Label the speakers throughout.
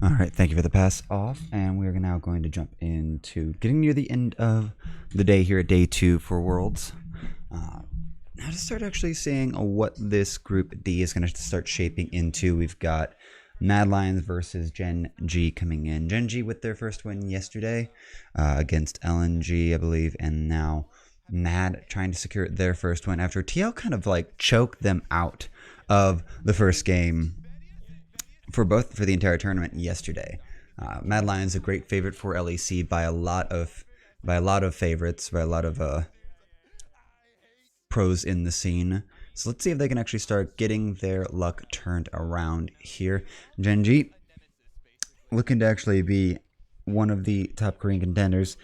Speaker 1: All right, thank you for the pass off, and we're now going to jump into getting near the end of the day here at day 2 for Worlds. Now to start actually seeing what this Group D is going to start shaping into, we've got Mad Lions versus Gen G coming in. Gen G with their first win yesterday against LNG, I believe, and now Mad trying to secure their first win after TL kind of like choked them out of the first game for the entire tournament yesterday. Mad Lions a great favorite for LEC by a lot of favorites, by a lot of pros in the scene. So let's see if they can actually start getting their luck turned around here. Gen G looking to actually be one of the top Korean contenders,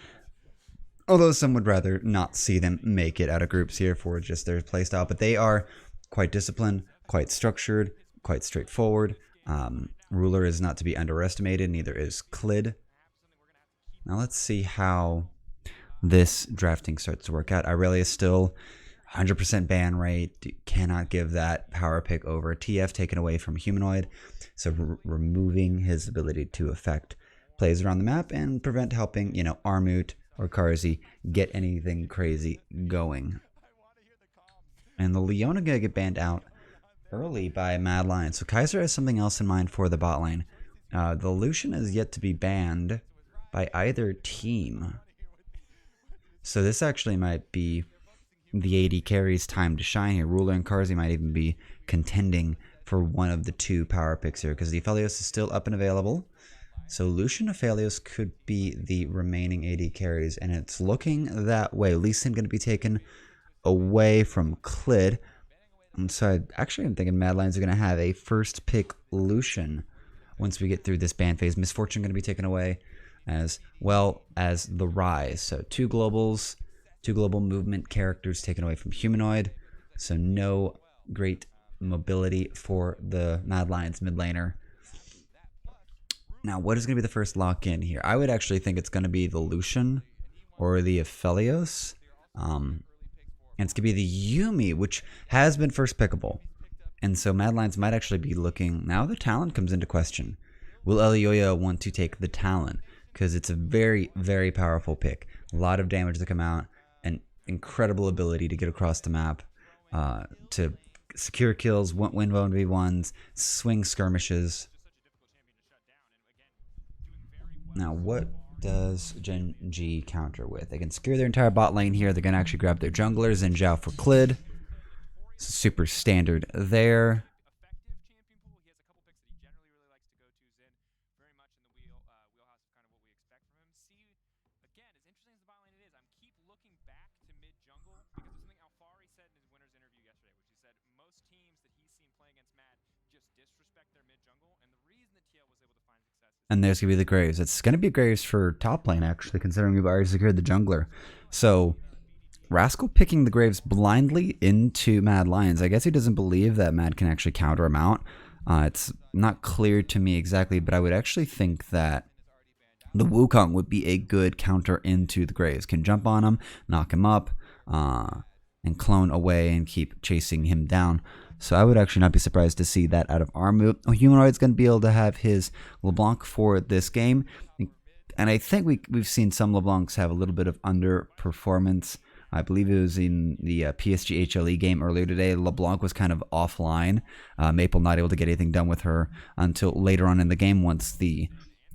Speaker 1: although some would rather not see them make it out of groups here for just their playstyle. But they are quite disciplined, quite structured, quite straightforward. Ruler is not to be underestimated, neither is Clid. Now let's see how this drafting starts to work out. Irelia is still 100% ban rate, cannot give that power pick over. TF taken away from Humanoid, so removing his ability to affect plays around the map and prevent helping, Armut or Karzi get anything crazy going. And the Leona gonna get banned out early by Mad Lions. So Kaiser has something else in mind for the bot lane. The Lucian is yet to be banned by either team. So this actually might be the AD carry's time to shine here. Ruler and Karzi might even be contending for one of the 2 power picks here because the Aphelios is still up and available. So Lucian Aphelios could be the remaining AD carries, and it's looking that way. Lee Sin going to be taken away from Clid. And so I'm thinking Mad Lions are going to have a first pick Lucian once we get through this ban phase. Misfortune going to be taken away as well as the Rise. So 2 global movement characters taken away from Humanoid. So no great mobility for the Mad Lions mid laner. Now what is going to be the first lock in here? I would actually think it's going to be the Lucian or the Aphelios. And it's going to be the Yuumi, which has been first pickable. And so Mad Lions might actually be looking... Now the Talon comes into question. Will Elioya want to take the Talon? Because it's a very, very powerful pick. A lot of damage to come out. An incredible ability to get across the map. To secure kills, win 1v1s, swing skirmishes. Now what does Gen G counter with? They can secure their entire bot lane here. They're going to actually grab their junglers and Zhao for Clid. Super standard there. And there's going to be the Graves. It's going to be Graves for top lane, actually, considering we've already secured the jungler. So, Rascal picking the Graves blindly into Mad Lions. I guess he doesn't believe that Mad can actually counter him out. It's not clear to me exactly, but I would actually think that the Wukong would be a good counter into the Graves. Can jump on him, knock him up, and clone away and keep chasing him down. So I would actually not be surprised to see that out of Armut. Humanoid's going to be able to have his LeBlanc for this game. And I think we've seen some LeBlancs have a little bit of underperformance. I believe it was in the PSG HLE game earlier today. LeBlanc was kind of offline. Maple not able to get anything done with her until later on in the game once the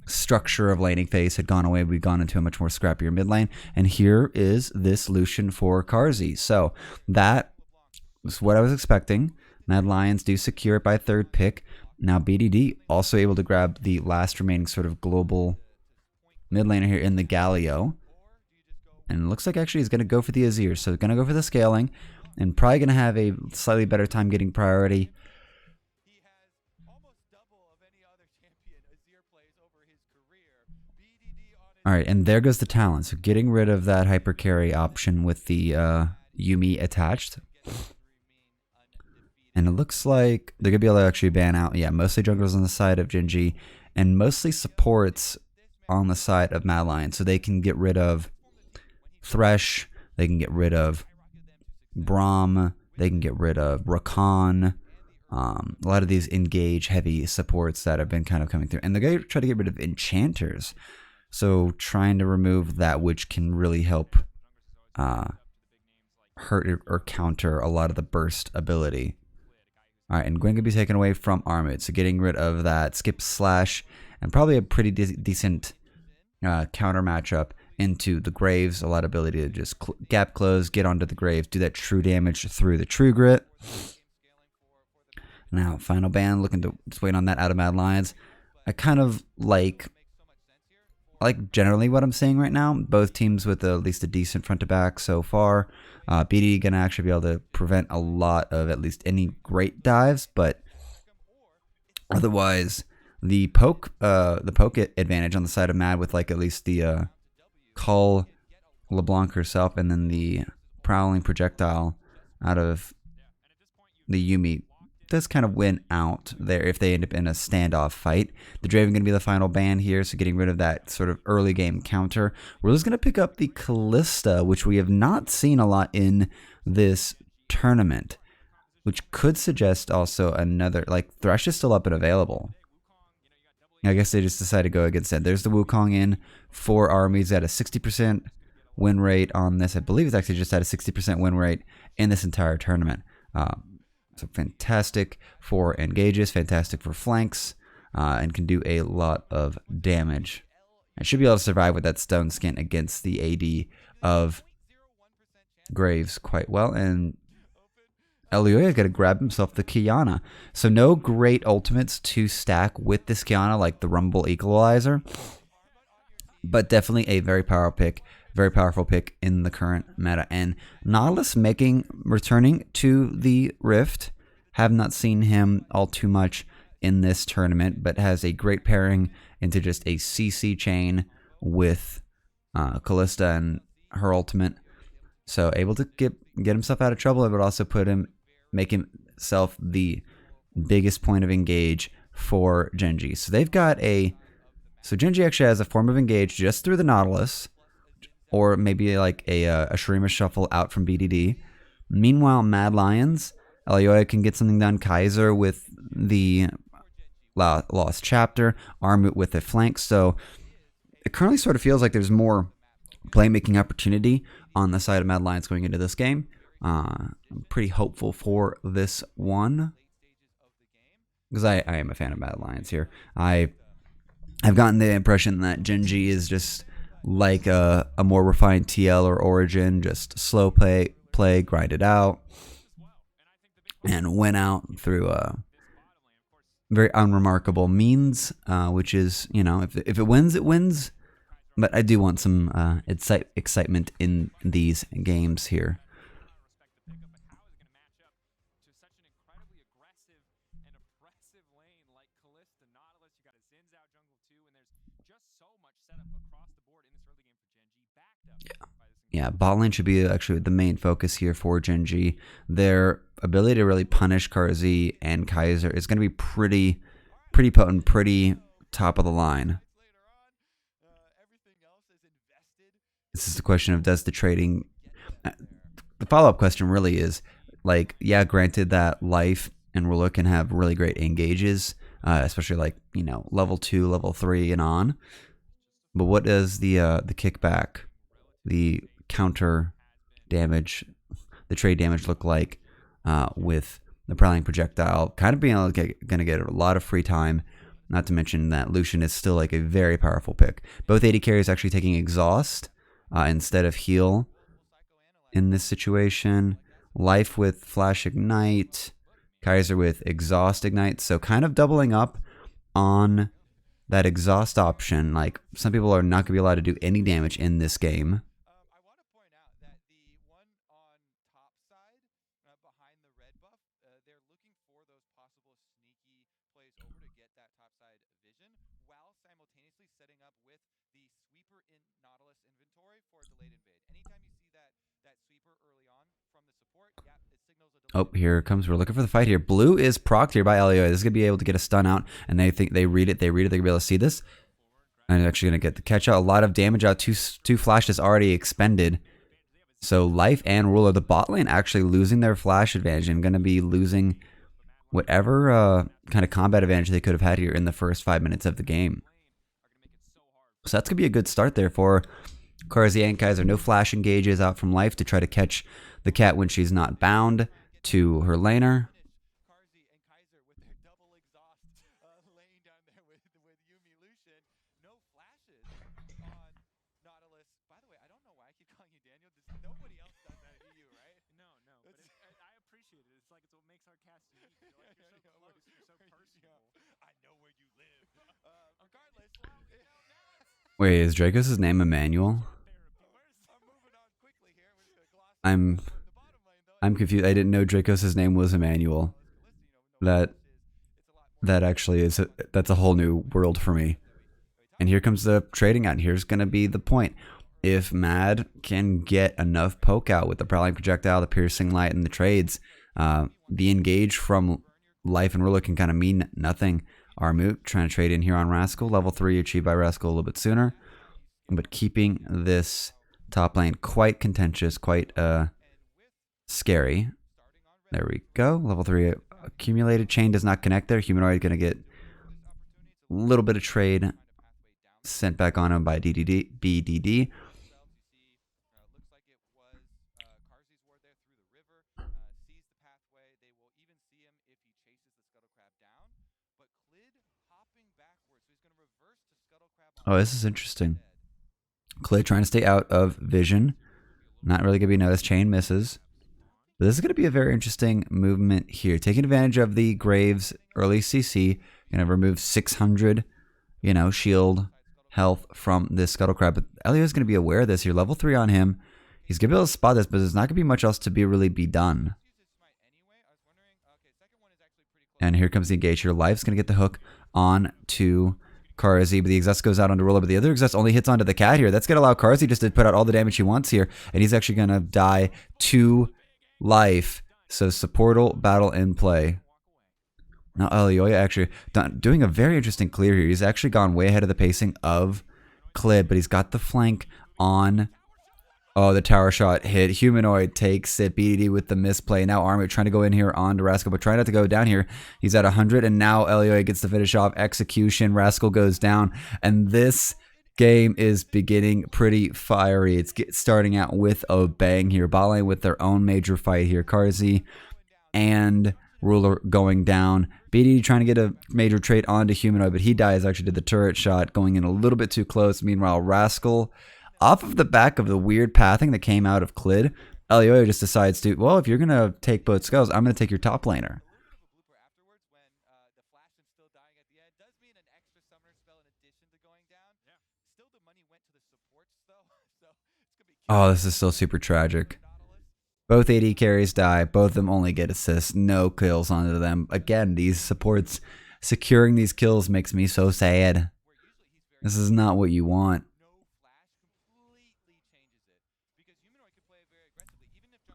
Speaker 1: structure of laning phase had gone away. We've gone into a much more scrappier mid lane. And here is this Lucian for Karzi. So that was what I was expecting. Mad Lions do secure it by 3rd pick. Now BDD also able to grab the last remaining sort of global mid laner here in the Galio. And it looks like actually he's going to go for the Azir. So going to go for the scaling. And probably going to have a slightly better time getting priority. Alright, and there goes the Talon. So getting rid of that hyper carry option with the Yuumi attached. And it looks like they're going to be able to actually ban out, yeah, mostly junglers on the side of Gen G and mostly supports on the side of Mad Lion. So they can get rid of Thresh, they can get rid of Braum, they can get rid of Rakan, A lot of these engage heavy supports that have been kind of coming through. And they're going to try to get rid of enchanters. So trying to remove that which can really help hurt or counter a lot of the burst ability. All right, and Gwen can be taken away from Armut. So getting rid of that skip slash and probably a pretty decent counter matchup into the Graves. A lot of ability to just gap close, get onto the Graves, do that true damage through the True Grit. Now, final ban, looking to just wait on that out of Mad Lions. I kind of like generally what I'm saying right now. Both teams with at least a decent front to back so far. BD gonna actually be able to prevent a lot of at least any great dives, but otherwise the poke advantage on the side of Mad with like at least the Cull LeBlanc herself and then the prowling projectile out of the Yuumi does kind of win out there if they end up in a standoff fight. The Draven going to be the final ban here, so getting rid of that sort of early game counter. We're just going to pick up the Callista, which we have not seen a lot in this tournament, which could suggest also another, like Thresh is still up and available. I guess they just decided to go against that. There's the Wukong in 4 armies at a 60% win rate on this. I believe it's actually just at a 60% win rate in this entire tournament. So fantastic for engages, fantastic for flanks, and can do a lot of damage. I should be able to survive with that stone skin against the AD of Graves quite well. And Elioya got to grab himself the Kiana. So no great ultimates to stack with this Kiana like the Rumble Equalizer, but definitely a very powerful pick in the current meta. And Nautilus returning to the Rift. Have not seen him all too much in this tournament, but has a great pairing into just a CC chain with Callista and her ultimate. So able to get himself out of trouble, but also make himself the biggest point of engage for Genji. So they've got so Genji actually has a form of engage just through the Nautilus, or maybe like a Shurima shuffle out from BDD. Meanwhile, Mad Lions, Elioya can get something done. Kaiser with the Lost Chapter, Armut with a flank. So it currently sort of feels like there's more playmaking opportunity on the side of Mad Lions going into this game. I'm pretty hopeful for this one because I am a fan of Mad Lions here. I've gotten the impression that Genji is just like a more refined TL or Origin, just slow play, grind it out, and win out through very unremarkable means, which is, if it wins, it wins. But I do want some excitement in these games here. Yeah, bot lane should be actually the main focus here for Genji. Their ability to really punish Karzi and Kaiser is going to be pretty potent, pretty top of the line. This is the question of does the trading... The follow-up question really is, like, yeah, granted that Life and Ruler can have really great engages, especially like, level 2, level 3 and on. But what does the kickback, the counter damage, the trade damage look like with the Prowling Projectile kind of being able to going to get a lot of free time, not to mention that Lucian is still like a very powerful pick. Both AD carries actually taking Exhaust instead of heal in this situation. Life with Flash Ignite, Kaiser with Exhaust Ignite, so kind of doubling up on that Exhaust option. Like, some people are not going to be allowed to do any damage in this game. Oh, here it comes. We're looking for the fight here. Blue is procced here by Elioya. This is going to be able to get a stun out, and they think they read it. They're going to be able to see this. And it's actually going to get the catch out. A lot of damage out. Two flashes already expended. So Life and Ruler, the bot lane actually losing their flash advantage and going to be losing whatever kind of combat advantage they could have had here in the first 5 minutes of the game. So that's going to be a good start there for Karzi and Kaiser. No flash engages out from life to try to catch the cat when she's not bound to her laner. Wait, is Dracos' name Emmanuel? I'm confused. I didn't know Dracos' name was Emmanuel. That actually is that's a whole new world for me. And here comes the trading out. Here's going to be the point. If Mad can get enough poke out with the Prowling Projectile, the Piercing Light, and the trades, the engage from Life and Ruler can kind of mean nothing. Armut trying to trade in here on Rascal. Level 3 achieved by Rascal a little bit sooner. But keeping this top lane quite contentious, quite scary. There we go. Level 3 accumulated. Chain does not connect there. Humanoid going to get a little bit of trade sent back on him by BDD. Oh, this is interesting. Clay trying to stay out of vision. Not really going to be noticed. Chain misses. But this is going to be a very interesting movement here. Taking advantage of the Graves early CC. Going to remove 600, shield health from this Scuttle Crab. But Elio is going to be aware of this here. Level 3 on him. He's going to be able to spot this, but there's not going to be much else to really be done. And here comes the engage here. Life's going to get the hook on to Karzi, but the Exhaust goes out onto Roller, but the other Exhaust only hits onto the cat here. That's going to allow Karzi just to put out all the damage he wants here, and he's actually going to die to life. So Supportal battle in play. Now Elioya actually doing a very interesting clear here. He's actually gone way ahead of the pacing of Clid, but he's got the flank on. Oh, the tower shot hit. Humanoid takes it. BDD with the misplay. Now Armut trying to go in here on to Rascal, but trying not to go down here. He's at 100, and now Elioya gets the finish off. Execution. Rascal goes down, and this game is beginning pretty fiery. It's starting out with a bang here. Bot lane with their own major fight here. Karzi and Ruler going down. BDD trying to get a major trade onto Humanoid, but he dies actually to the turret shot, going in a little bit too close. Meanwhile, Rascal, off of the back of the weird pathing that came out of Clid, Elioya just decides to, well, if you're going to take both skulls, I'm going to take your top laner. Oh, this is still super tragic. Both AD carries die. Both of them only get assists. No kills onto them. Again, these supports securing these kills makes me so sad. This is not what you want.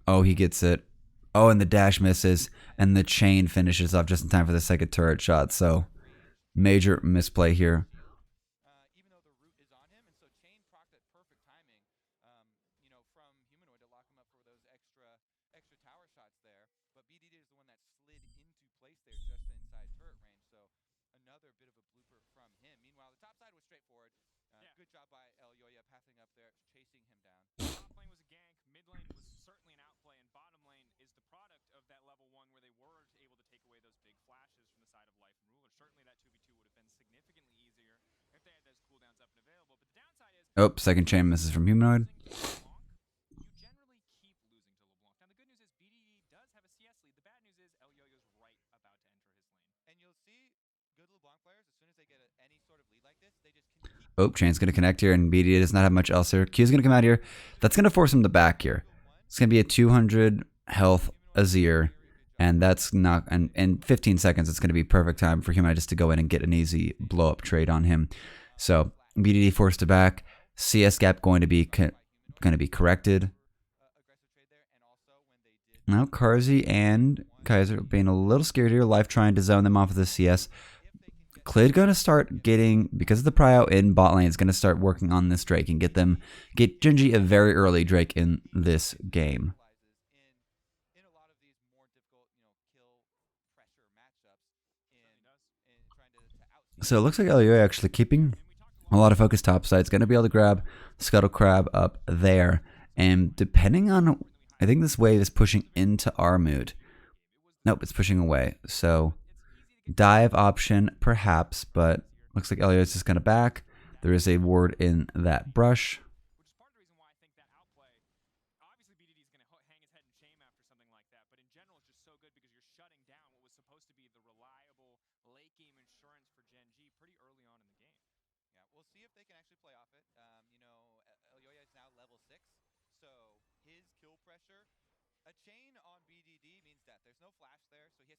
Speaker 1: Oh, he gets it. Oh, and the dash misses. And the chain finishes off just in time for the second turret shot. So, major misplay here. Oh, second chain misses from Humanoid. Oh, chain's going to connect here, and BDD does not have much else here. Q's going to come out here. That's going to force him to back here. It's going to be a 200 health Azir, and that's not. And in 15 seconds, it's going to be perfect time for Humanoid just to go in and get an easy blow-up trade on him. So BDD forced to back. CS gap going to be corrected. Now Karzi and Kaiser being a little scared here. Life trying to zone them off of the CS. Clid going to start getting, because of the prio in bot lane, is going to start working on this Drake and get Genji a very early Drake in this game. So it looks like Elio actually keeping a lot of focus topside. It's going to be able to grab Scuttle Crab up there. And depending on, I think this wave is pushing into our mood. Nope, it's pushing away. So dive option perhaps, but looks like Elio is just going to back. There is a ward in that brush.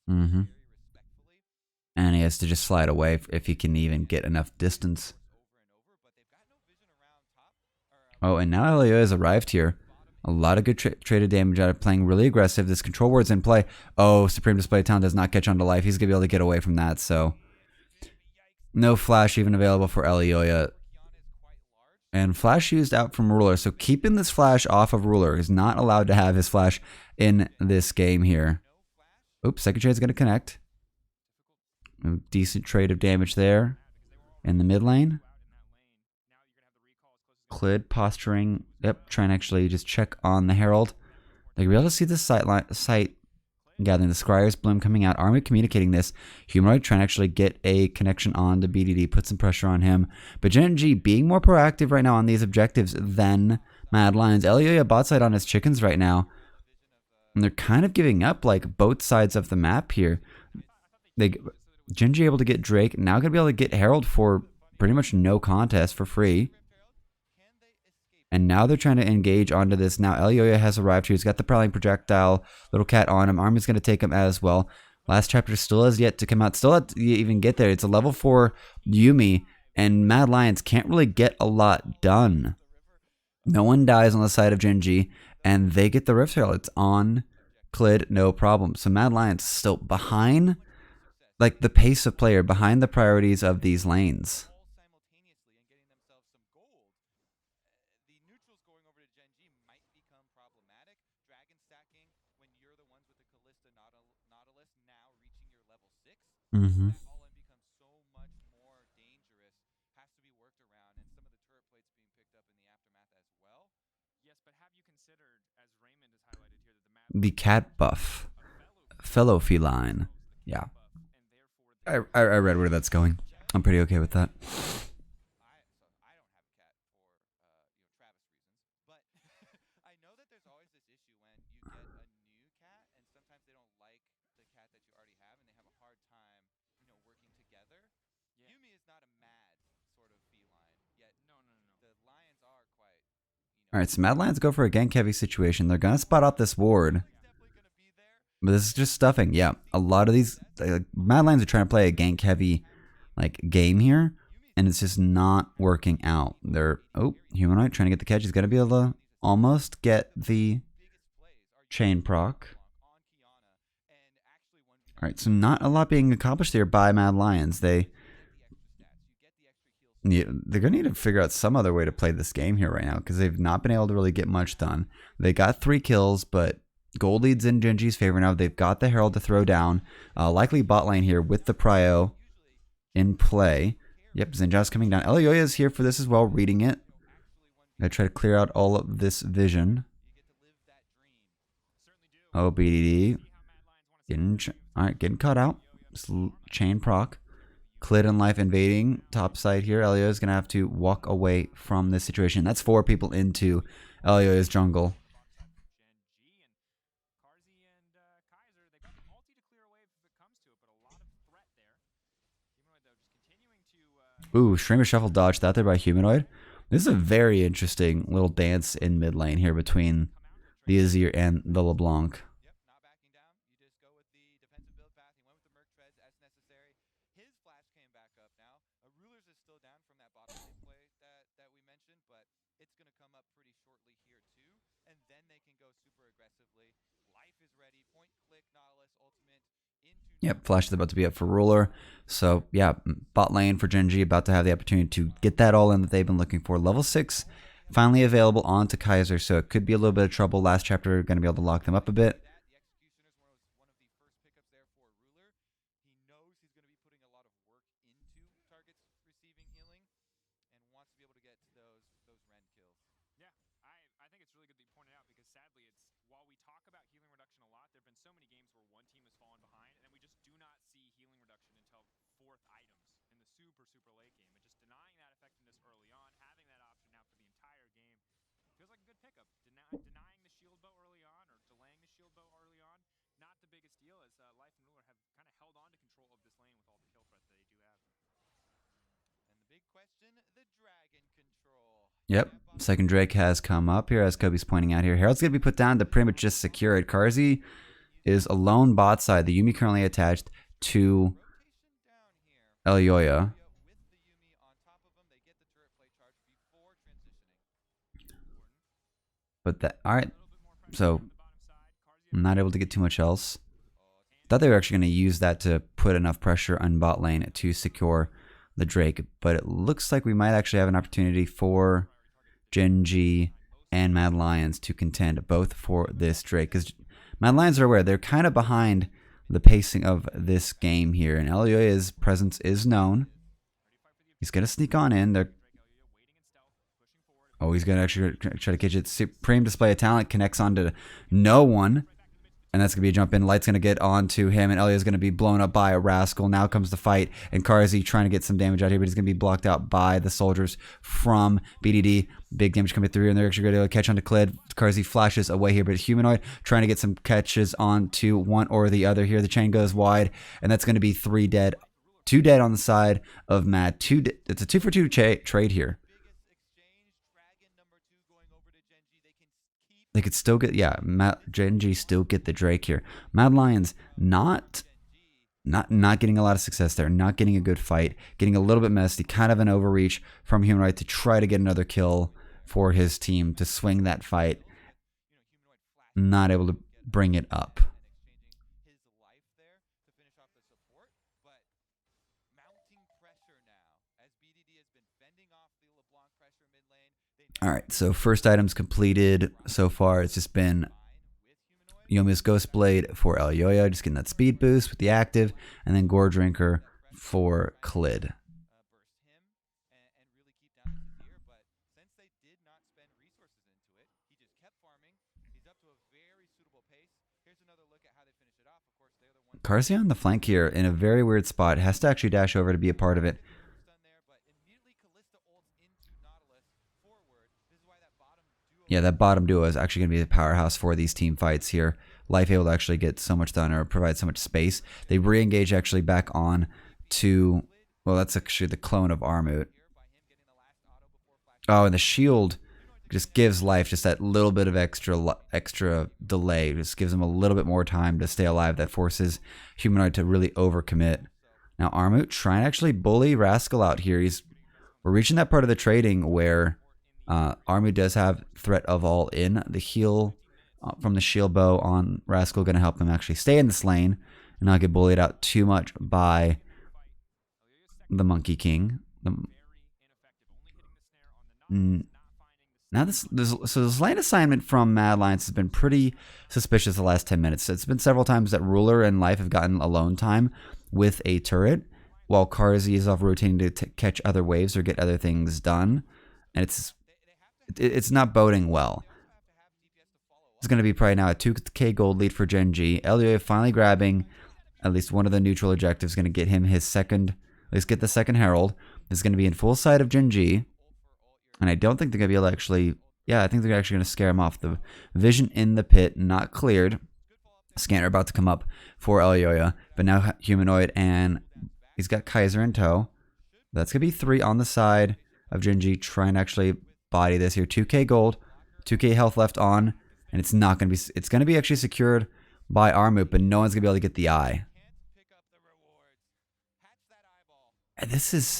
Speaker 1: Mm-hmm. And he has to just slide away if he can even get enough distance. Oh, and now Elio has arrived here. A lot of good traded damage out of playing really aggressive. This control ward's in play. Oh, Supreme Display Talent does not catch on to life. He's going to be able to get away from that, so no flash even available for Elioya. And flash used out from Ruler. So keeping this flash off of Ruler. Is not allowed to have his flash in this game here. Oops, second trade's going to connect. A decent trade of damage there in the mid lane. Clid posturing. Yep, trying to actually just check on the Herald. They'll be able to see the sight gathering the Scryer's Bloom coming out. Army communicating this. Humanoid trying to actually get a connection on to BDD, put some pressure on him. But Gen G being more proactive right now on these objectives than Mad Lions. Elioya bot side on his chickens right now. And they're kind of giving up like both sides of the map here. Gen G able to get Drake. Now going to be able to get Herald for pretty much no contest for free. And now they're trying to engage onto this. Now Elioya has arrived here. He's got the Prowling Projectile, Little Cat on him. Army's going to take him as well. Last chapter still has yet to come out. Still have to even get there. It's a level 4 Yuumi. And Mad Lions can't really get a lot done. No one dies on the side of Gen G. And they get the Rift Herald. It's on Clid, no problem. So Mad Lions still behind, like the pace of player, behind the priorities of these lanes. Mm-hmm. The cat buff. Fellow feline. Yeah. I read where that's going. I'm pretty okay with that. Alright, so Mad Lions go for a gank heavy situation. They're going to spot out this ward. But this is just stuffing. Yeah, a lot of these Mad Lions are trying to play a gank heavy like game here, and it's just not working out. They're Humanoid trying to get the catch. He's going to be able to almost get the chain proc. Alright, so not a lot being accomplished here by Mad Lions. They're going to need to figure out some other way to play this game here right now because they've not been able to really get much done. They got 3 kills, but gold leads in Gen G's favor now. They've got the Herald to throw down. Likely bot lane here with the Prio in play. Yep, Zenja's coming down. Elioya is here for this as well, reading it. Gonna try to clear out all of this vision. Oh, BDD. Alright, getting caught out. Chain proc. Clid and Life invading top side here. Elio is going to have to walk away from this situation. That's 4 people into Elio's jungle. Ooh, Streamer Shuffle dodged out there by Humanoid. This is a very interesting little dance in mid lane here between the Azir and the LeBlanc. Yep, Flash is about to be up for Ruler. So, yeah, bot lane for Gen G about to have the opportunity to get that all in that they've been looking for. Level 6 finally available onto Kaiser, so it could be a little bit of trouble. Last chapter, going to be able to lock them up a bit.
Speaker 2: Yeah, I think it's really good that you pointed out because sadly, it's while we talk about healing reduction a lot, there have been so many games where one team has fallen behind, and then we just do not see healing reduction until fourth items in the super late game. And just denying that effectiveness early on, having that option now for the entire game, feels like a good pickup. Denying the shield bow early on or delaying the shield bow early on, not the biggest deal as Life and Ruler have kind of held on to control of this lane with all the kill threat that they do have.
Speaker 1: Yep. Second Drake has come up here, as Kobe's pointing out here. Herald's going to be put down to pretty much just secure it. Karzi is alone bot side. The Yuumi currently attached to Elyoya. But that, alright. So, I'm not able to get too much else. Thought they were actually going to use that to put enough pressure on bot lane to secure the Drake. But it looks like we might actually have an opportunity for Gen G and Mad Lions to contend both for this Drake. Because Mad Lions are aware they're kind of behind the pacing of this game here. And Elyoya's presence is known. He's going to sneak on in. He's going to actually try to catch it. Supreme display of talent connects onto no one. And that's going to be a jump in. Light's going to get onto him, and Elio's going to be blown up by a Rascal. Now comes the fight, and Karzi trying to get some damage out here, but he's going to be blocked out by the soldiers from BDD. Big damage coming through, and they're actually going to catch onto Klid. Karzi flashes away here, but Humanoid trying to get some catches onto one or the other here. The chain goes wide, and that's going to be 3 dead. 2 dead on the side of Mad. It's a 2-for-2 trade here. They could still get, Gen G still get the Drake here. Mad Lions not getting a lot of success there, not getting a good fight, getting a little bit messy, kind of an overreach from Humanoid to try to get another kill for his team to swing that fight. Not able to bring it up. Alright, so first item's completed so far. It's just been Yomi's Ghost Blade for Elyoya, just getting that speed boost with the active, and then Gore Drinker for Klid. Karzi on the flank here in a very weird spot. Has to actually dash over to be a part of it. Yeah, that bottom duo is actually going to be the powerhouse for these team fights here. Life able to actually get so much done or provide so much space. They re-engage actually back on to, well, that's actually the clone of Armut. Oh, and the shield just gives Life just that little bit of extra delay. Just gives him a little bit more time to stay alive. That forces Humanoid to really overcommit. Now Armut trying to actually bully Rascal out here. We're reaching that part of the trading where Armut does have threat of all in. The heal from the shield bow on Rascal going to help him actually stay in this lane and not get bullied out too much by the Monkey King. Now this lane assignment from Mad Lions has been pretty suspicious the last 10 minutes. It's been several times that Ruler and Life have gotten alone time with a turret, while Karzi is off rotating to catch other waves or get other things done, and it's not boding well. It's going to be probably now a 2k gold lead for Gen G. Elyoya finally grabbing at least one of the neutral objectives, going to get him his second, at least get the second Herald. This is going to be in full sight of Gen G. And I don't think they're going to be able to actually, I think they're actually going to scare him off. The vision in the pit not cleared. Scanner about to come up for Elyoya, but now Humanoid, and he's got Kaiser in tow. That's going to be 3 on the side of Gen G, trying to actually body this here. 2k gold, 2k health left on, and it's not going to be, it's going to be actually secured by Armut, but no one's going to be able to get the eye. And this is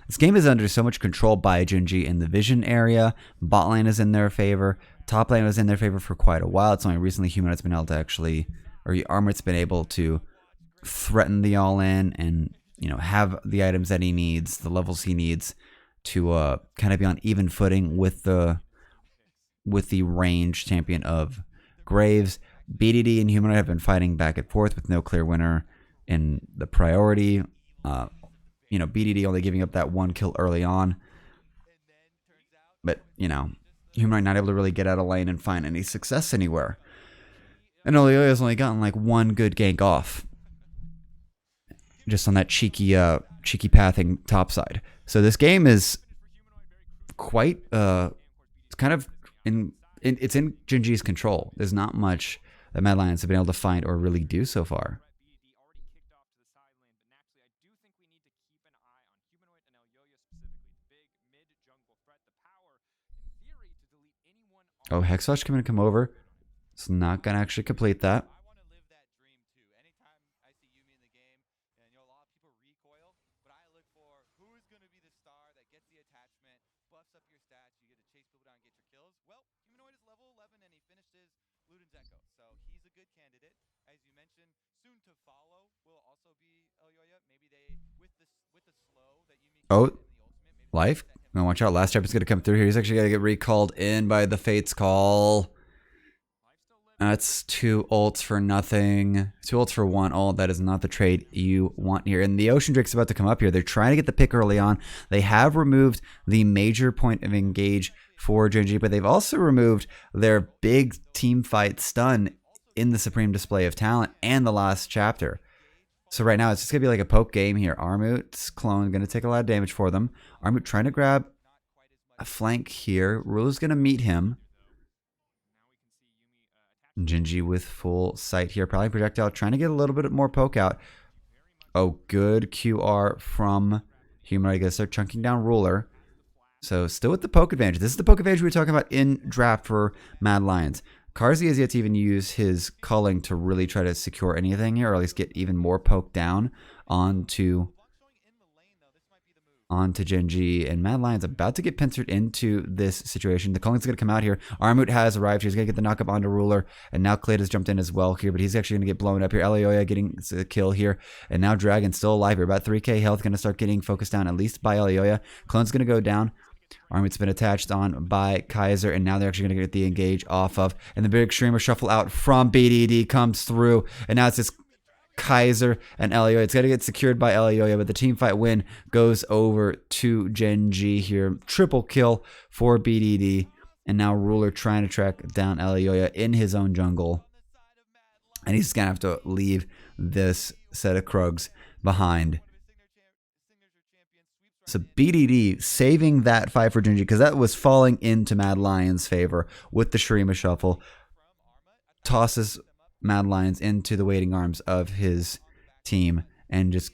Speaker 1: this game is under so much control by Gen G in the vision area. Bot lane is in their favor. Top lane was in their favor for quite a while. It's only recently Humanoid's been able to actually, or Armut's been able to threaten the all-in and, have the items that he needs, the levels he needs to kind of be on even footing with the range champion of Graves. BDD and Humanoid have been fighting back and forth with no clear winner in the priority. BDD only giving up that one kill early on. But, Humanoid not able to really get out of lane and find any success anywhere. And Olioya's only gotten like one good gank off. Just on that cheeky pathing top side. So this game is quite it's kind of it's in Genji's control. There's not much that Mad Lions have been able to find or really do so far. Oh, Hexwash going to come over. It's not going to actually complete that. Oh, life. Now watch out. Last Champion's going to come through here. He's actually going to get recalled in by the Fates call. That's 2 ults for nothing. 2 ults for 1 ult. That is not the trade you want here. And the Ocean Drake's about to come up here. They're trying to get the pick early on. They have removed the major point of engage for Genji, but they've also removed their big team fight stun in the Supreme Display of Talent and the last chapter. So right now, it's just going to be like a poke game here. Armut's clone going to take a lot of damage for them. Armut trying to grab a flank here. Ruler's going to meet him. Genji with full sight here. Probably projectile. Trying to get a little bit more poke out. Oh, good QR from Humanoid. Going to start chunking down Ruler. So still with the poke advantage. This is the poke advantage we were talking about in draft for Mad Lions. Carzzy has yet to even use his culling to really try to secure anything here, or at least get even more poke down onto Genji. And Mad Lion's about to get pincered into this situation. The culling's going to come out here. Armut has arrived here. He's going to get the knockup onto Ruler. And now Clade has jumped in as well here, but he's actually going to get blown up here. Elioya getting the kill here. And now Dragon still alive here. About 3k health. Going to start getting focused down at least by Elioya. Clone's going to go down. Armut's been attached on by Kaiser, and now they're actually going to get the engage off of. And the big streamer shuffle out from BDD comes through, and now it's just Kaiser and Elioya. It's going to get secured by Elioya, but the team fight win goes over to Genji here. Triple kill for BDD, and now Ruler trying to track down Elioya in his own jungle. And he's going to have to leave this set of Krugs behind. So BDD saving that fight for Genji, because that was falling into Mad Lion's favor with the Shurima shuffle. Tosses Mad Lions into the waiting arms of his team and just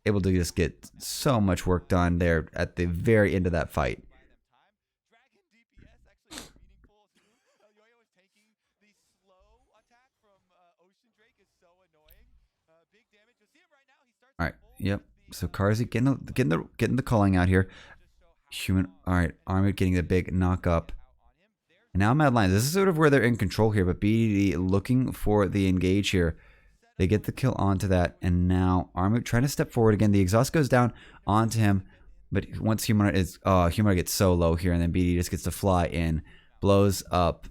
Speaker 1: able to just get so much work done there at the very end of that fight. All right, yep. So Carzzy getting the calling out here. All right, Armut getting the big knock up. And now Mad Lions. This is sort of where they're in control here, but BDD looking for the engage here. They get the kill onto that, and now Armut trying to step forward again. The exhaust goes down onto him, but once Humanoid gets so low here, and then BDD just gets to fly in, blows up.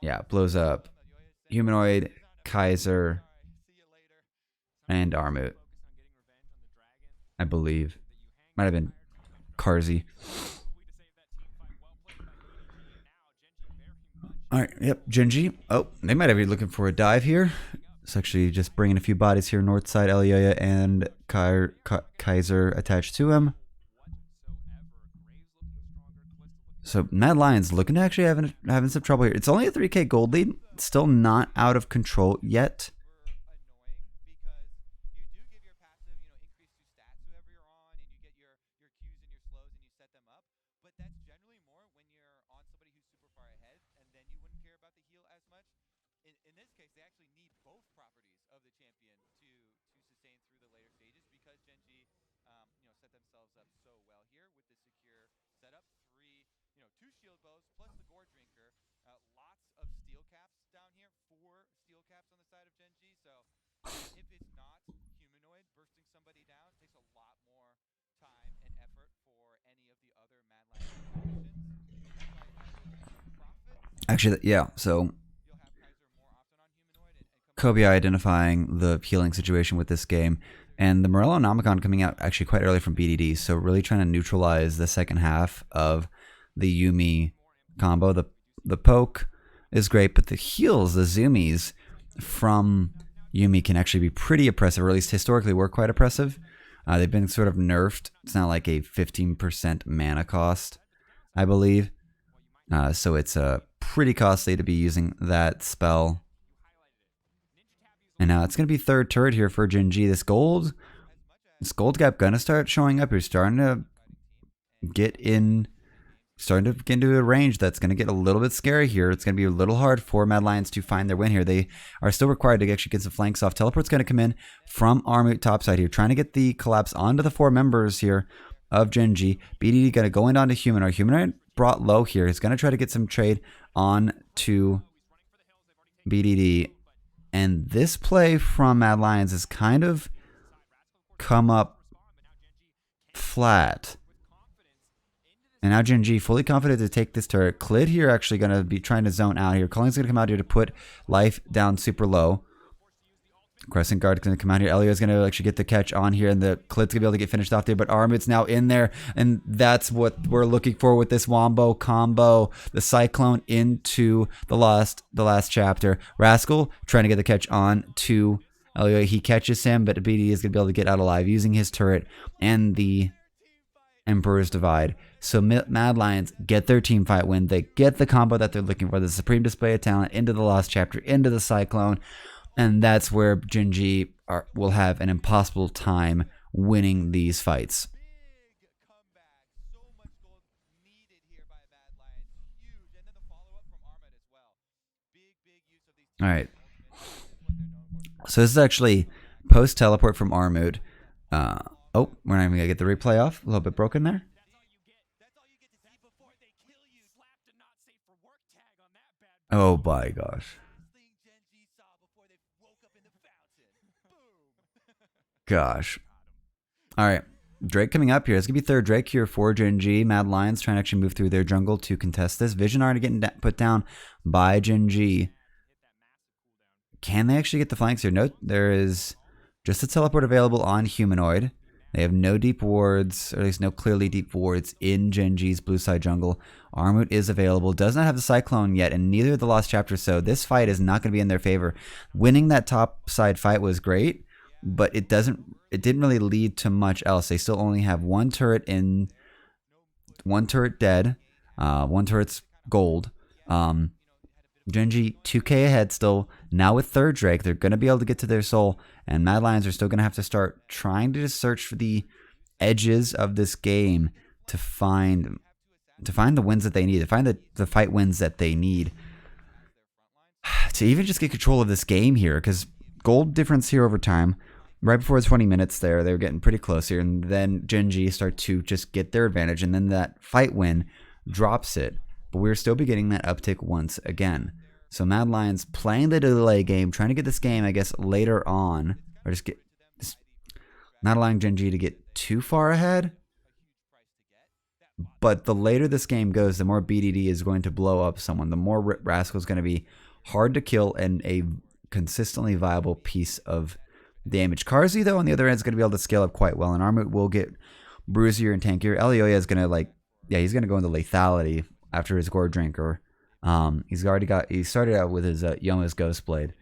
Speaker 1: Yeah, blows up. Humanoid, Kaiser, and Armut. I believe. Might have been Carzzy. Alright, yep, Genji. Oh, they might have been looking for a dive here. It's actually just bringing a few bodies here. North side, Elioya and Kaiser attached to him. So Mad Lions looking to actually having some trouble here. It's only a 3k gold lead. It's still not out of control yet. Actually, yeah, so Kobe identifying the healing situation with this game, And the Morello Nomicon coming out actually quite early from BDD, so really trying to neutralize the second half of the Yuumi combo. The poke is great, but the heals, the zoomies from Yuumi can actually be pretty oppressive, or at least historically were quite oppressive. They've been sort of nerfed. It's now like a 15% mana cost, I believe. So it's pretty costly to be using that spell. And now it's going to be third turret here for Gen G. This gold gap going to start showing up. You're starting to get into a range that's going to get a little bit scary here. It's going to be a little hard for Mad Lions to find their win here. They are still required to actually get some flanks off. Teleport's going to come in from Armut topside here, trying to get the collapse onto the 4 members here of Gen G. BDD going to go in onto Humanoid. Humanoid brought low here. He's going to try to get some trade on to BDD. And this play from Mad Lions has kind of come up flat. And now Gen G fully confident to take this turret. Clid here actually going to be trying to zone out here. Colling's going to come out here to put life down super low. Crescent Guard is going to come out here. Elio is going to actually get the catch on here, and the Clid's going to be able to get finished off there. But Armut's now in there, and that's what we're looking for with this Wombo combo. The Cyclone into the last chapter. Rascal trying to get the catch on to Elio. He catches him, but BD is going to be able to get out alive using his turret and the Emperor's Divide. So Mad Lions get their team fight win. They get the combo that they're looking for, the Supreme Display of Talent into the Lost Chapter, into the Cyclone. And that's where Gen G will have an impossible time winning these fights. All right. So this is actually post-teleport from Armut. We're not even going to get the replay off. A little bit broken there. Oh my gosh. Gosh. All right. Drake coming up here. It's going to be third Drake here for Gen G. Mad Lions trying to actually move through their jungle to contest this. Vision already getting put down by Gen G. Can they actually get the flanks here? No, there is just a teleport available on Humanoid. They have no deep wards, or at least no clearly deep wards in Gen G's blue side jungle. Armut is available, does not have the Cyclone yet, and neither of the Lost Chapters, so this fight is not going to be in their favor. Winning that top side fight was great, but it didn't really lead to much else. They still only have one turret dead, one turret's gold. Gen G 2k ahead still. Now with third Drake, they're going to be able to get to their soul, and Mad Lions are still going to have to start trying to just search for the edges of this game to find the wins that they need, to find the fight wins that they need to even just get control of this game here, because gold difference here over time, right before the 20 minutes there, they were getting pretty close here, and then Gen G start to just get their advantage, and then that fight win drops it. But we're still beginning that uptick once again. So Mad Lions playing the delay game, trying to get this game, I guess, later on, or just not allowing Gen G to get too far ahead. But the later this game goes, the more BDD is going to blow up someone. The more Rascal is going to be hard to kill and a consistently viable piece of damage. Karzi, though, on the other end, is going to be able to scale up quite well, and Armut will get bruisier and tankier. Elioya is going to he's going to go into lethality after his Gore Drinker. He started out with his Yoma's Ghost Blade.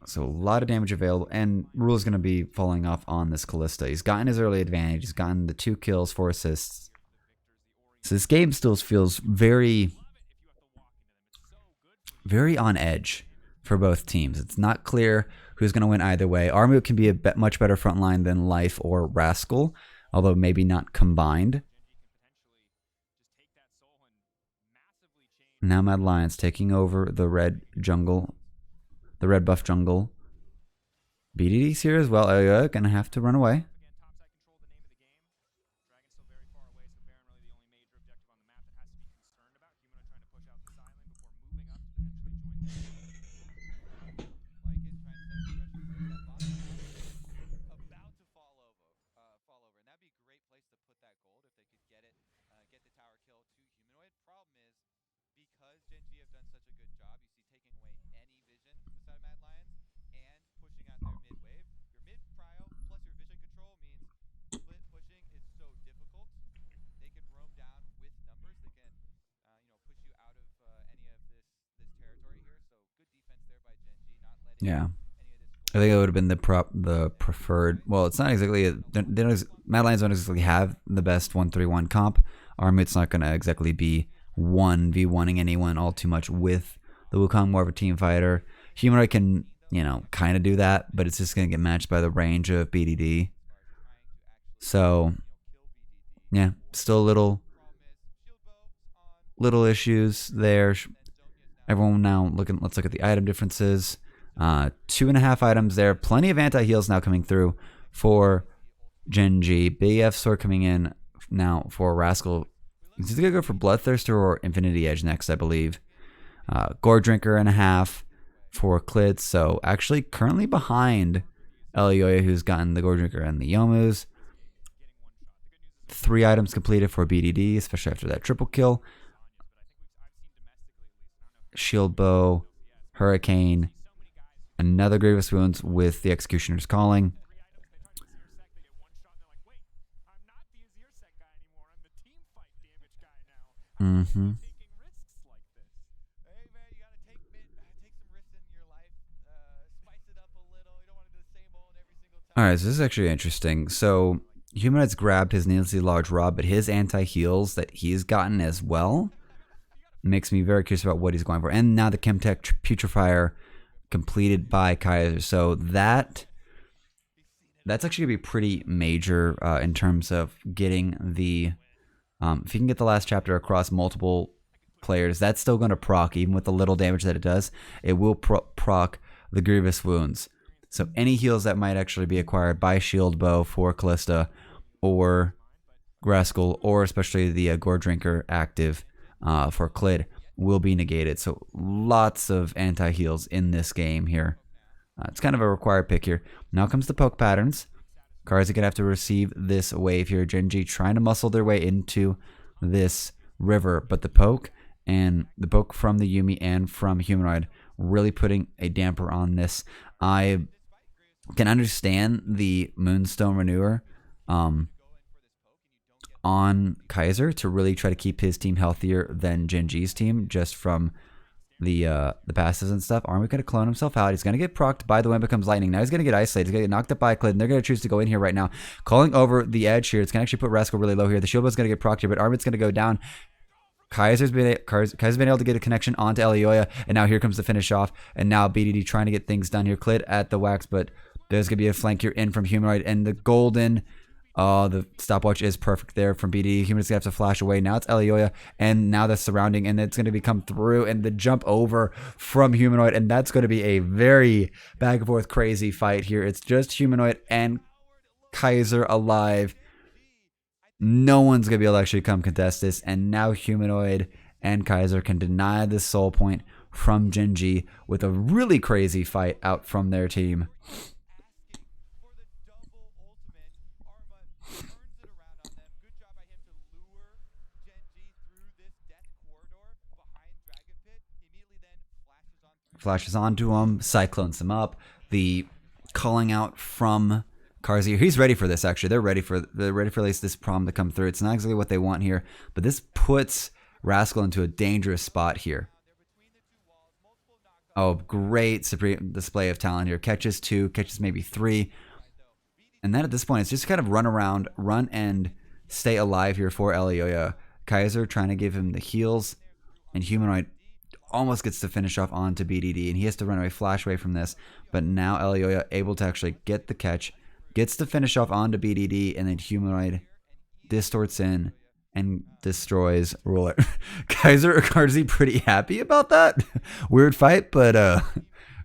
Speaker 1: So a lot of damage available, and Rule is going to be falling off on this Callista. He's gotten his early advantage. He's gotten the 2 kills, 4 assists. So this game still feels very, very on edge for both teams. It's not clear who's going to win either way. Armut can be a much better front line than Life or Rascal, although maybe not combined. Now Mad Lions taking over the red jungle, the red buff jungle. BDD's here as well. Gonna have to run away. Yeah. I think it would have been the preferred. Well, it's not exactly. Mad Lions don't exactly have the best 1-3-1 comp. Armit's not going to exactly be 1v1ing anyone all too much with the Wukong, more of a team fighter. Humanoid can, kind of do that, but it's just going to get matched by the range of BDD. So, yeah, still little issues there. Everyone now looking. Let's look at the item differences. 2.5 items there. Plenty of anti-heals now coming through for Genji. BF sword coming in now for Rascal. He's either going to go for Bloodthirster or Infinity Edge next, I believe. Gore Drinker and a half for Klid. So actually currently behind Elioya, who's gotten the Gore Drinker and the Yomus. 3 items completed for BDD, especially after that triple kill. Shield Bow, Hurricane, another Grievous Wounds with the Executioner's Calling. Mm-hmm. Alright, so this is actually interesting. So, Humanoid's grabbed his needlessly large rod, but his anti-heals that he's gotten as well makes me very curious about what he's going for. And now the Chemtech Putrefier completed by Kaiser. So that's actually going to be pretty major in terms of getting the... if you can get the last chapter across multiple players, that's still going to proc, even with the little damage that it does. It will proc the Grievous Wounds. So any heals that might actually be acquired by Shield Bow for Callista or Rascal, or especially the Gore Drinker active for Klid, will be negated. So lots of anti-heals in this game here. It's kind of a required pick here. Now comes the poke patterns. Cards are going to have to receive this wave here. Genji trying to muscle their way into this river, but the poke from the Yumi and from Humanoid really putting a damper on this. I can understand the Moonstone Renewer on Kaiser to really try to keep his team healthier than Genji's team, just from the passes and stuff. Army going to clone himself out. He's going to get procced by the Wind Becomes Lightning. Now he's going to get isolated. He's going to get knocked up by Klid, and they're going to choose to go in here right now. Calling over the edge here. It's going to actually put Rascal really low here. The shield is going to get procced here, but Armit's going to go down. Kaiser's been able to get a connection onto Elioya, and now here comes the finish off. And now BDD trying to get things done here. Klid at the wax, but there's going to be a flank here in from Humanoid, and the golden... the stopwatch is perfect there from BD. Humanoid's going to have to flash away. Now it's Elioya, and now the surrounding, and it's going to be come through, and the jump over from Humanoid, and that's going to be a very back and forth crazy fight here. It's just Humanoid and Kaiser alive. No one's going to be able to actually come contest this, and now Humanoid and Kaiser can deny the soul point from Genji with a really crazy fight out from their team. Flashes onto him, cyclones him up. The calling out from Karzi, he's ready for this. Actually, they're ready for at least this prom to come through. It's not exactly what they want here, but this puts Rascal into a dangerous spot here. Oh, great supreme display of talent here. Catches 2, catches maybe 3, and then at this point, it's just kind of run and stay alive here for Elioya. Kaiser trying to give him the heals, and Humanoid almost gets to finish off onto BDD, and he has to run away, flash away from this. But now Elioya able to actually get the catch, gets to finish off onto BDD, and then Humanoid distorts in and destroys Ruler. Kaiser or Karzi pretty happy about that. Weird fight, but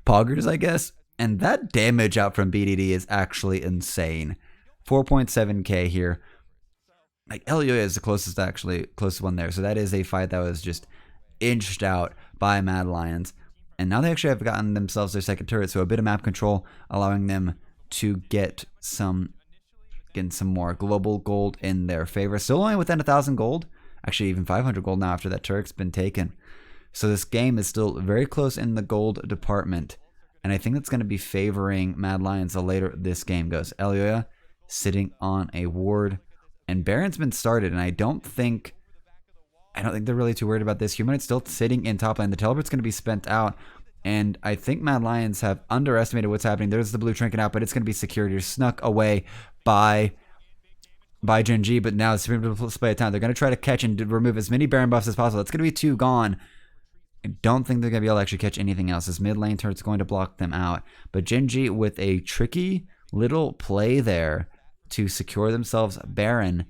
Speaker 1: poggers, I guess. And that damage out from BDD is actually insane. 4.7k here. Like Elioya is the closest one there. So that is a fight that was just inched out by Mad Lions, and now they actually have gotten themselves their second turret, so a bit of map control allowing them to get some more global gold in their favor. Still only within 1,000 gold, actually even 500 gold now after that turret's been taken. So this game is still very close in the gold department, and I think that's going to be favoring Mad Lions the later this game goes. Elioya sitting on a ward, and Baron's been started, and I don't think they're really too worried about this. Humanoid's still sitting in top lane. The teleport's going to be spent out. And I think Mad Lions have underestimated what's happening. There's the blue trinket out, but it's going to be secured. You're snuck away by Gen G, but now it's Supreme Display of Talent. They're going to try to catch and remove as many Baron buffs as possible. It's going to be 2 gone. I don't think they're going to be able to actually catch anything else. This mid lane turn's going to block them out. But Gen G with a tricky little play there to secure themselves Baron.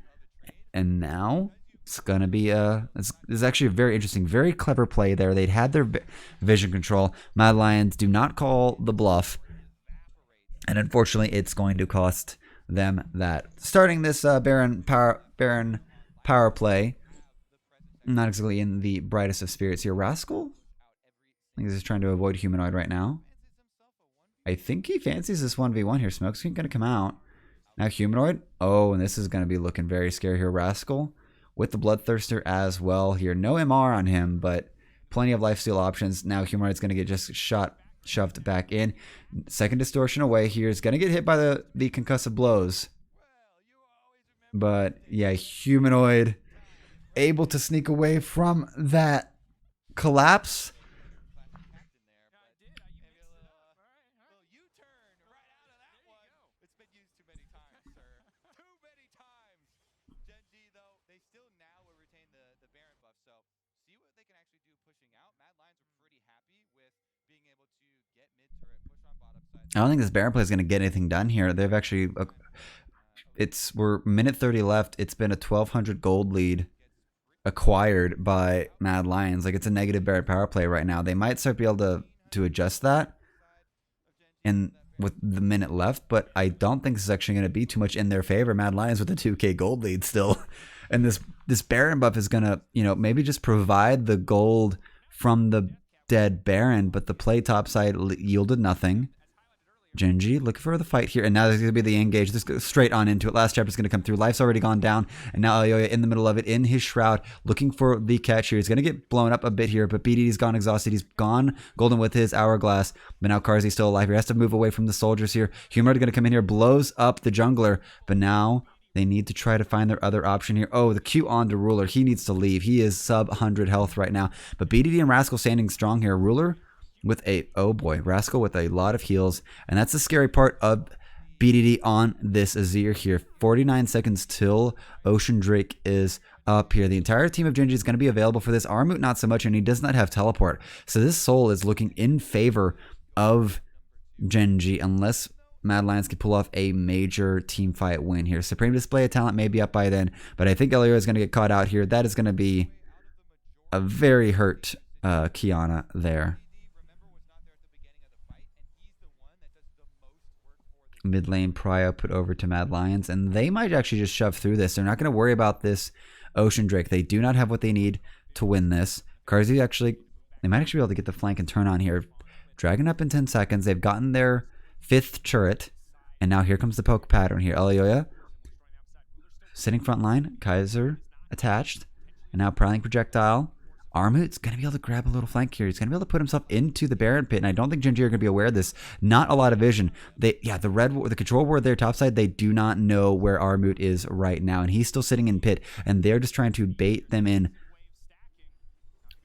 Speaker 1: And now it's going to be it's actually a very interesting, very clever play there. They'd had their vision control. Mad Lions do not call the bluff. And unfortunately, it's going to cost them that. Starting this Baron power play, not exactly in the brightest of spirits here. Rascal? I think he's just trying to avoid Humanoid right now. I think he fancies this 1v1 here. Smoke's going to come out. Now Humanoid. Oh, and this is going to be looking very scary here. Rascal with the Bloodthirster as well here. No MR on him, but plenty of lifesteal options. Now Humanoid's going to get just shoved back in. Second distortion away here. Is going to get hit by the concussive blows. But yeah, Humanoid able to sneak away from that collapse. I don't think this Baron play is going to get anything done here. They've actually, we're minute 30 left. It's been a 1,200 gold lead acquired by Mad Lions. Like, it's a negative Baron power play right now. They might start be able to adjust that and with the minute left, but I don't think this is actually going to be too much in their favor. Mad Lions with a 2k gold lead still. And this Baron buff is going to, maybe just provide the gold from the dead Baron, but the play topside yielded nothing. Gen G looking for the fight here, and now there's going to be the engage. This goes straight on into it. Last chapter is going to come through. Life's already gone down, and now eo120 in the middle of it, in his shroud, looking for the catch here. He's going to get blown up a bit here, but BDD's gone exhausted. He's gone golden with his hourglass, but now Karzi's still alive. He has to move away from the soldiers here. Humanoid going to come in here, blows up the jungler, but now they need to try to find their other option here. Oh, the Q on to Ruler. He needs to leave. He is sub 100 health right now, but BDD and Rascal standing strong here. Ruler with oh boy, Rascal with a lot of heals. And that's the scary part of BDD on this Azir here. 49 seconds till Ocean Drake is up here. The entire team of Genji is going to be available for this. Armut not so much, and he does not have teleport. So this soul is looking in favor of Genji unless Mad Lions can pull off a major team fight win here. Supreme Display of Talent may be up by then, but I think eo120 is going to get caught out here. That is going to be a very hurt Kiana there. Mid lane prio put over to Mad Lions, and they might actually just shove through this. They're not going to worry about this Ocean Drake. They do not have what they need to win this. Karzi they might actually be able to get the flank and turn on here. Dragon up in 10 seconds. They've gotten their 5th turret, and now here comes the poke pattern here. eo120 sitting front line. Kaiser attached, and now Prowling Projectile. Armut's going to be able to grab a little flank here. He's going to be able to put himself into the Baron pit, and I don't think Genji are going to be aware of this. Not a lot of vision. The control ward there topside, they do not know where Armut is right now, and he's still sitting in pit, and they're just trying to bait them in.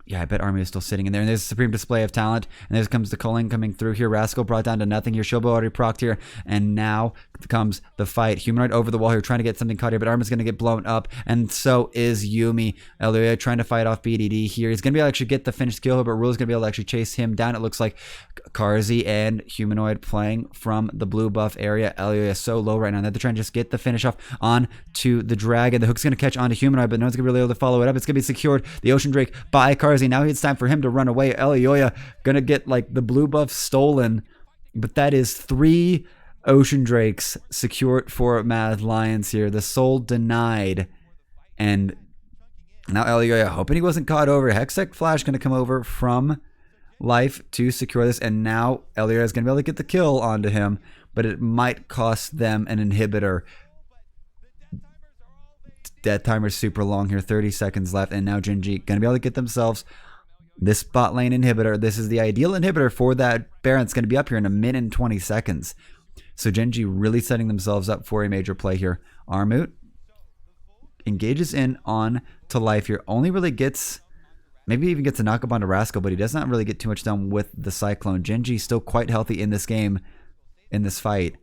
Speaker 1: Yeah, I bet Army is still sitting in there. And there's a Supreme Display of Talent. And there comes the culling coming through here. Rascal brought down to nothing here. Shobo already procced here. And now comes the fight. Humanoid over the wall here, trying to get something caught here. But Armin's going to get blown up. And so is Yuumi. eo120 trying to fight off BDD here. He's going to be able to actually get the finished kill here. But Rule's going to be able to actually chase him down. It looks like Karzi and Humanoid playing from the blue buff area. eo120 is so low right now. They're trying to just get the finish off on to the Dragon. The hook's going to catch onto Humanoid, but no one's going to be really able to follow it up. It's going to be secured. The Ocean Drake by Karzi. Now it's time for him to run away. eo120 going to get like the blue buff stolen. But that is 3 Ocean Drakes secured for Mad Lions here. The soul denied. And now eo120 hoping he wasn't caught over. Hextech Flash going to come over from life to secure this. And now eo120 is going to be able to get the kill onto him. But it might cost them an inhibitor. Death timer's super long here. 30 seconds left. And now Genji going to be able to get themselves this bot lane inhibitor. This is the ideal inhibitor for that Baron. It's going to be up here in a minute and 20 seconds. So Genji really setting themselves up for a major play here. Armut engages in on to life here. Only really gets Maybe even gets a knock up onto Rascal, but he does not really get too much done with the Cyclone. Genji still quite healthy in this game, in this fight.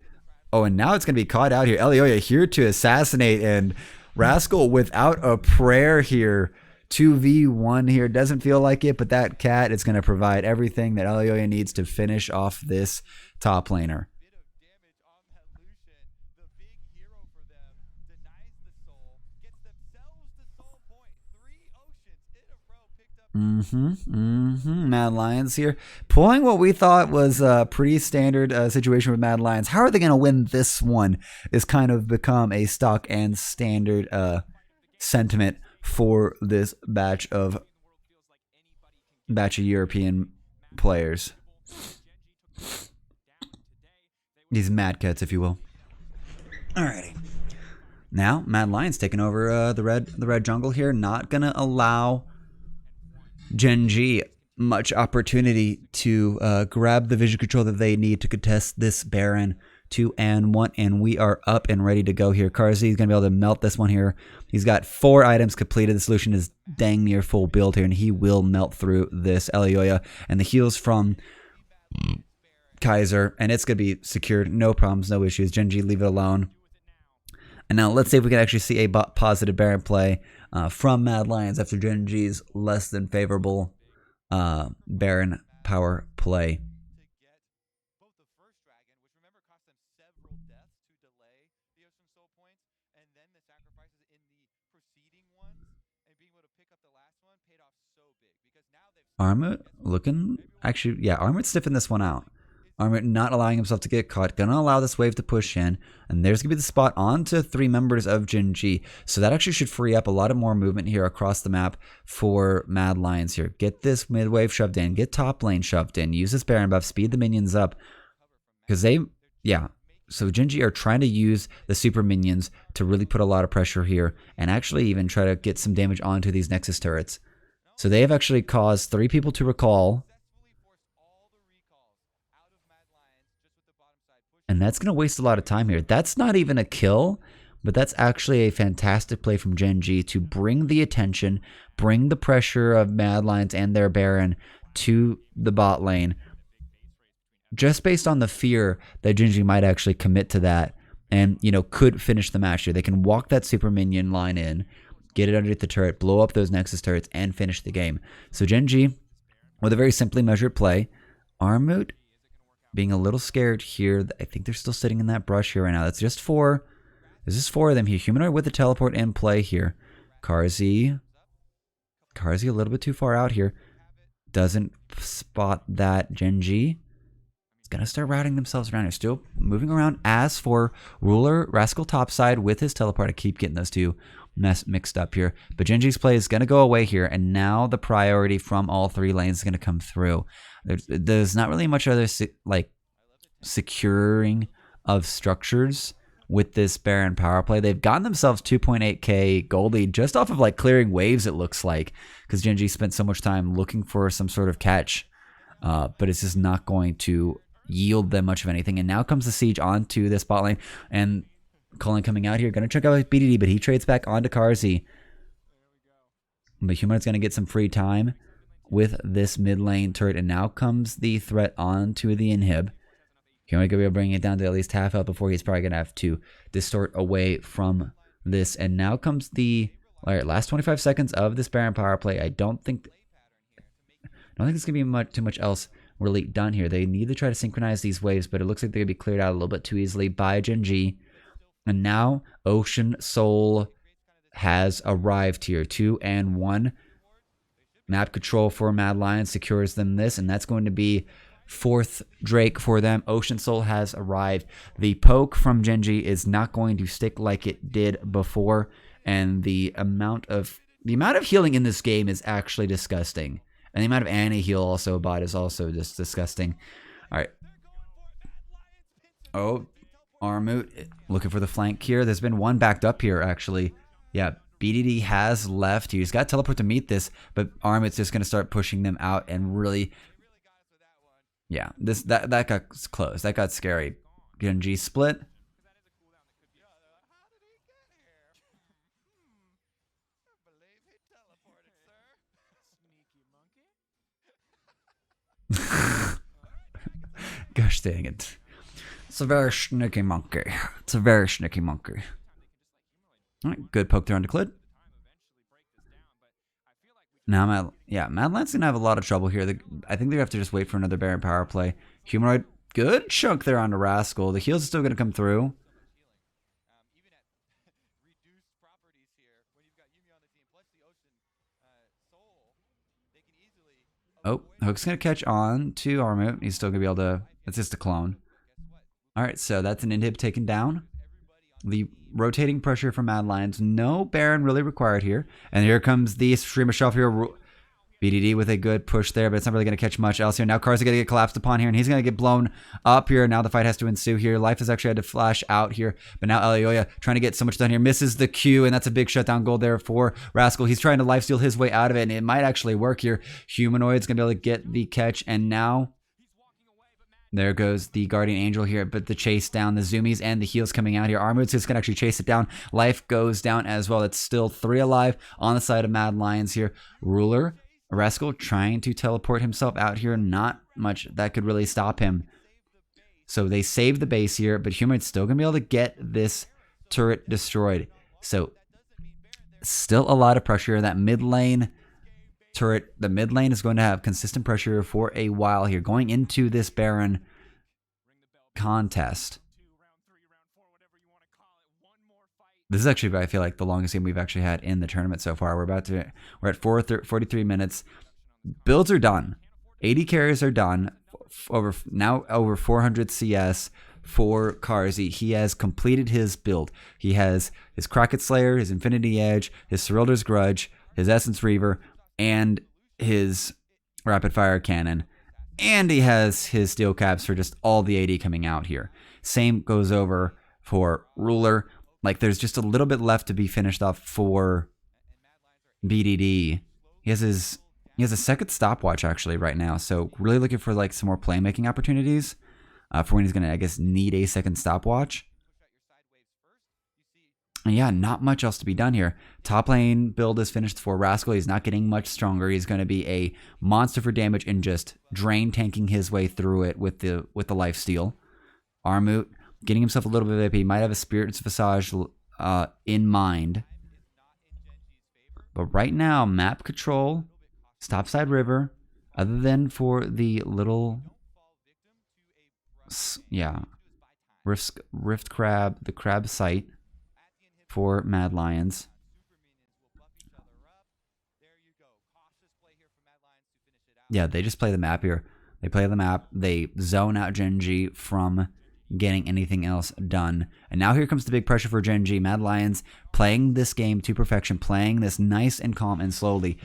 Speaker 1: Oh, and now it's going to be caught out here. Elioya here to assassinate, and Rascal without a prayer here. 2v1 here. Doesn't feel like it, but that cat is going to provide everything that Elioya needs to finish off this top laner. Mad Lions here. Pulling what we thought was a pretty standard situation with Mad Lions. How are they going to win this one is kind of become a stock and standard sentiment for this batch of European players. These Mad Cats, if you will. Alrighty. Now, Mad Lions taking over the red jungle here. Not going to allow Genji much opportunity to grab the vision control that they need to contest this Baron 2 and 1, and we are up and ready to go here. Karzi is going to be able to melt this one here. He's got 4 items completed. The solution is dang near full build here, and he will melt through this Elioya, and the heals from Kaiser, and it's going to be secured. No problems, no issues. Genji, leave it alone. And now let's see if we can actually see a positive Baron play from Mad Lions after Genji's less than favorable Baron power play. Armut looking, actually, yeah, Armut stiffing this one out. Armut not allowing himself to get caught, gonna allow this wave to push in, and there's gonna be the spot onto 3 members of Genji. So that actually should free up a lot of more movement here across the map for Mad Lions here. Get this mid wave shoved in, get top lane shoved in, use this Baron buff, speed the minions up. Because so Genji are trying to use the super minions to really put a lot of pressure here, and actually even try to get some damage onto these Nexus turrets. So they have actually caused 3 people to recall. And that's going to waste a lot of time here. That's not even a kill, but that's actually a fantastic play from Genji to bring the attention, bring the pressure of Mad Lions and their Baron to the bot lane. Just based on the fear that Genji might actually commit to that and, could finish the match here. They can walk that super minion line in, get it underneath the turret, blow up those Nexus turrets, and finish the game. So Genji, with a very simply measured play, Armut being a little scared here. I think they're still sitting in that brush here right now. That's just 4. There's just 4 of them here. Humanoid with the teleport in play here. Karzi a little bit too far out here. Doesn't spot that. Genji is going to start routing themselves around here. Still moving around. As for Ruler, Rascal topside with his teleport. I keep getting those two mixed up here. But Genji's play is going to go away here. And now the priority from all 3 lanes is going to come through. There's not really much other securing of structures with this Baron power play. They've gotten themselves 2.8k gold lead just off of clearing waves, it looks like, because Genji spent so much time looking for some sort of catch, but it's just not going to yield them much of anything. And now comes the siege onto this bot lane, and Cullen coming out here, going to check out BDD, but he trades back onto Karzi. But Humanoid's going to get some free time with this mid lane turret, and now comes the threat onto the inhib. Humanoid going to be able to bring it down to at least half health before he's probably going to have to distort away from this. And now comes the last 25 seconds of this Baron power play. I don't think there's going to be too much else really done here. They need to try to synchronize these waves, but it looks like they're going to be cleared out a little bit too easily by Genji. And now Ocean Soul has arrived here. 2 and 1. Map control for Mad Lions secures them this, and that's going to be 4th Drake for them. Ocean Soul has arrived. The poke from Genji is not going to stick like it did before, and the amount of healing in this game is actually disgusting. And the amount of anti-heal also bought is also just disgusting. All right. Oh, Armut looking for the flank here. There's been one backed up here, actually. Yeah, BDD has left. He's got teleport to meet this, but Armut's just going to start pushing them out and really... Yeah, that got close. That got scary. Genji split. Gosh dang it. It's a very sneaky monkey. It's a very sneaky monkey. Alright, good poke there on Declid. Now, Mad Lions gonna have a lot of trouble here. I think they have to just wait for another Baron power play. Humanoid, good chunk there onto Rascal. The heals are still gonna come through. Oh, Hook's gonna catch on to Armut. He's still gonna be able to. It's just a clone. All right, so that's an inhib taken down. The rotating pressure from Mad Lions. No Baron really required here. And here comes the Stream of Shelf here. BDD with a good push there, but it's not really going to catch much else here. Now Cars are going to get collapsed upon here, and he's going to get blown up here. Now the fight has to ensue here. Life has actually had to flash out here, but now eo120 trying to get so much done here. Misses the Q, and that's a big shutdown goal there for Rascal. He's trying to lifesteal his way out of it, and it might actually work here. Humanoid's going to be able to get the catch, and now there goes the Guardian Angel here, but the chase down, the zoomies and the heals coming out here. Armut's just going to actually chase it down. Life goes down as well. It's still 3 alive on the side of Mad Lions here. Ruler, Rascal trying to teleport himself out here. Not much that could really stop him. So they save the base here, but Humanoid's still going to be able to get this turret destroyed. So still a lot of pressure. That mid lane turret, the mid lane is going to have consistent pressure for a while here going into this Baron contest. This is actually, I feel like, the longest game we've actually had in the tournament so far. We're at 43 minutes. Builds are done. 80 carries are done. Over 400 CS for Carzzy. He has completed his build. He has his Kraken Slayer, his Infinity Edge, his Serilder's Grudge, his Essence Reaver, and his rapid fire cannon, and he has his steel caps for just all the AD coming out here. Same goes over for Ruler. Like, there's just a little bit left to be finished off for BDD. He has a second stopwatch actually right now, so really looking for like some more playmaking opportunities for when he's gonna, I guess, need a second stopwatch. And yeah, not much else to be done here. Top lane build is finished for Rascal. He's not getting much stronger. He's going to be a monster for damage and just drain tanking his way through it with the lifesteal. Armut getting himself a little bit of AP. He might have a Spirit's Visage in mind. But right now, map control, Topside River, other than for the little, Rift Crab, the crab site for Mad Lions. Yeah, they just play the map here. They play the map. They zone out Gen G from getting anything else done. And now here comes the big pressure for Gen G. Mad Lions playing this game to perfection, playing this nice and calm and slowly.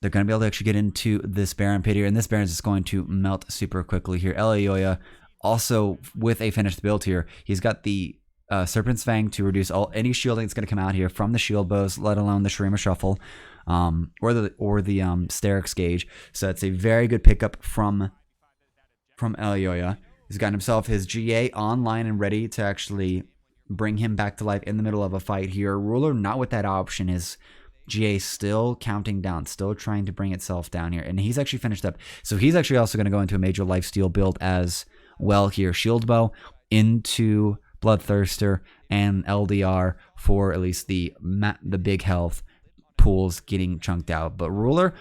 Speaker 1: They're going to be able to actually get into this Baron pit here, and this Baron is just going to melt super quickly here. eo120 also with a finished build here. He's got the Serpent's Fang to reduce any shielding that's going to come out here from the shield bows, let alone the Shurima Shuffle, or the Sterix Gauge. So that's a very good pickup from eo120. He's gotten himself his GA online and ready to actually bring him back to life in the middle of a fight here. Ruler not with that option. His GA still counting down, still trying to bring itself down here, and he's actually finished up. So he's actually also going to go into a major lifesteal build as well here. Shield Bow into Bloodthirster and LDR for at least the big health pools getting chunked out. But Ruler,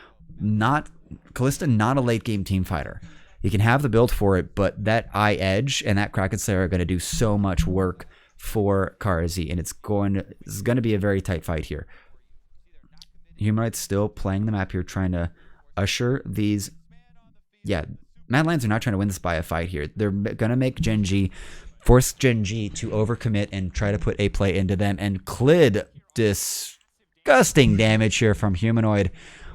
Speaker 1: Kalista, not a late game team fighter. You can have the build for it, but that Eye Edge and that Kraken Slayer are going to do so much work for Carzzy, and it's going to be a very tight fight here. Humanoid's still playing the map here, trying to usher these. Yeah, Mad Lions are not trying to win this by a fight here. They're going to make Gen G, force Gen G to overcommit and try to put a play into them. And Clid, disgusting damage here from Humanoid.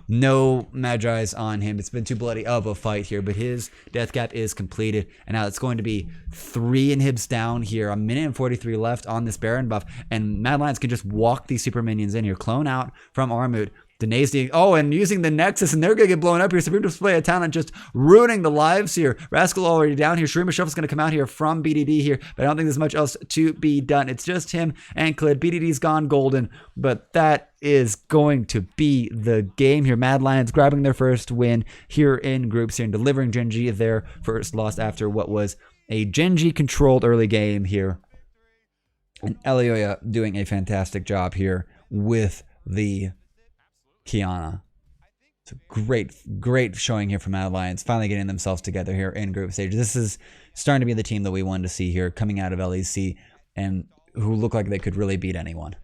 Speaker 1: No Magi's on him. It's been too bloody of a fight here, but his death cap is completed. And now it's going to be 3 inhibs down here. A minute and 43 left on this Baron buff. And Mad Lions can just walk these super minions in here. Clone out from Armut. Denazzi, and using the Nexus, and they're going to get blown up here. Supreme Display of Talent just ruining the lives here. Rascal already down here. Shreema Shuffle's going to come out here from BDD here, but I don't think there's much else to be done. It's just him and Clid. BDD's gone golden, but that is going to be the game here. Mad Lions grabbing their first win here in groups here and delivering Gen.G their first loss after what was a Gen.G controlled early game here. And Elioya doing a fantastic job here with the Kiana. It's a great showing here from Mad Lions, finally getting themselves together here in group stage. This is starting to be the team that we wanted to see here coming out of LEC and who look like they could really beat anyone.